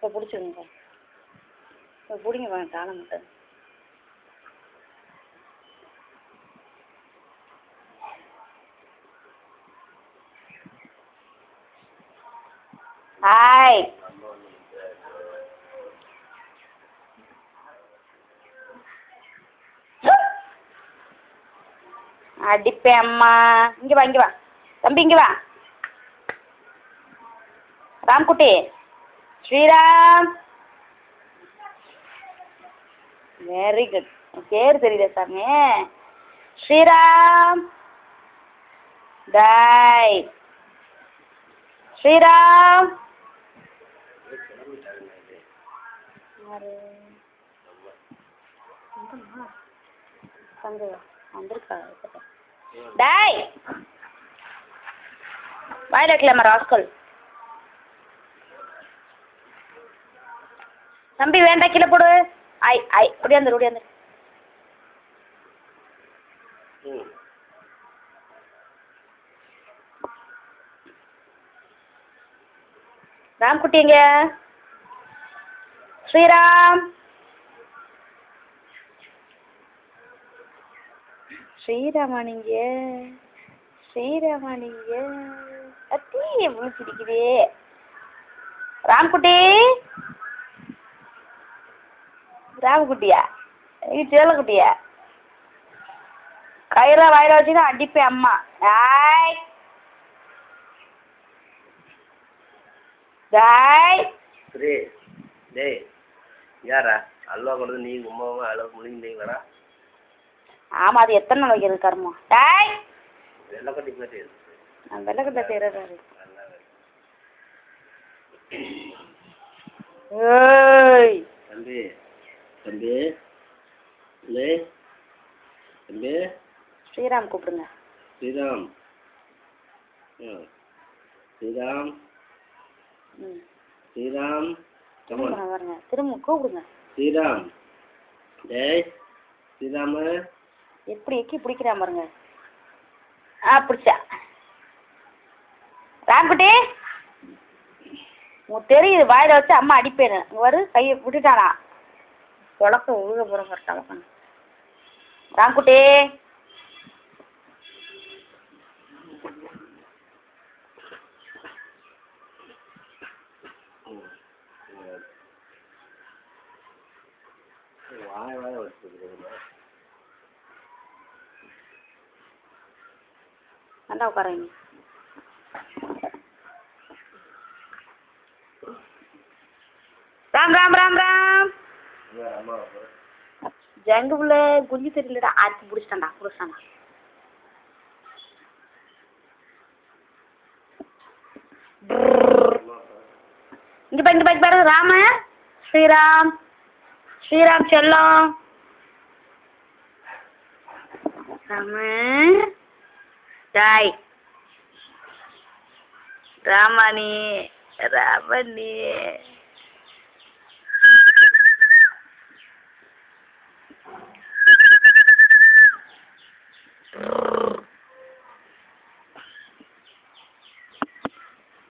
இப்போ பிடிச்சிருங்க, இப்போ பிடிங்க வேணும் தாளம் மட்டும். ஹாய் அடிப்பேன் அம்மா. இங்கே வா, இங்கே வா தம்பி, இங்கே வா. ராம்குட்டி, ஸ்ரீராம், வெரி குட். பேர் தெரியல சாமி. ஸ்ரீராம், டாய் ஸ்ரீராம். வந்திருக்கா டாய் வாயில் வைக்கலாமா ராஸ்கல்? தம்பி வேண்டாம், கீழே போடு. ஒடியாந்துரு ஒடியாந்துரு. ராம்குட்டி எங்க? ஸ்ரீராம், ஸ்ரீராமா நீங்க? ஸ்ரீராமா நீங்க? அத்தி எப்படி சிரிக்குதே. ராம்குட்டி, ராமக்குட்டியா? இது சேலக்குட்டியா? கயிறா வாயில வச்சுன்னா அடிப்பேன் அம்மா. டாய் டாய். டேய் யாரா அல்வா கொண்டு நீ உமாவும் அளவு முழுங்கிட்டீங்களாடா? ஆமாம், அது எத்தனை நாள் வைக்கிறது கர்மம். டாய் வெள்ளக்கட்டி போயிட்டு நான் வெள்ளக்கட்டை செய்கிறதாரு. ஏய் தம்பி தம்பி லே தம்பி. ஸ்ரீராம் கூப்பிடுங்க. ஸ்ரீராம், ஸ்ரீராம், ம் ஸ்ரீராம், பாருங்க, திரும்ப கூப்பிடுங்க. ஸ்ரீராம், டேய் ஸ்ரீராம. எப்படி எக்கி பிடிக்கிறான் பாருங்க. பிடிச்சா. ராம்குட்டி, உங்களுக்கு தெரியுது வாயில வச்சு அம்மா அடிப்பேன்னு. இங்கே வரு, கையை விட்டுட்டானா தொடக்க உழுக போகிற கரெக்டாக. ராம்குட்டி, வாய வச்சுருக்கீங்க. நல்லா உட்காருங்க. ராம் ராம் ராம் ராம். ஜங்குல குஞ்சு தெரியலடா. ஆச்சு பிடிச்சிட்டான்டா பிடிச்சிட்டான்டா. இங்கே பாரு ராம. ஸ்ரீராம், ஸ்ரீராம் செல்லம். ராம டாய் ராமணி ராமணி.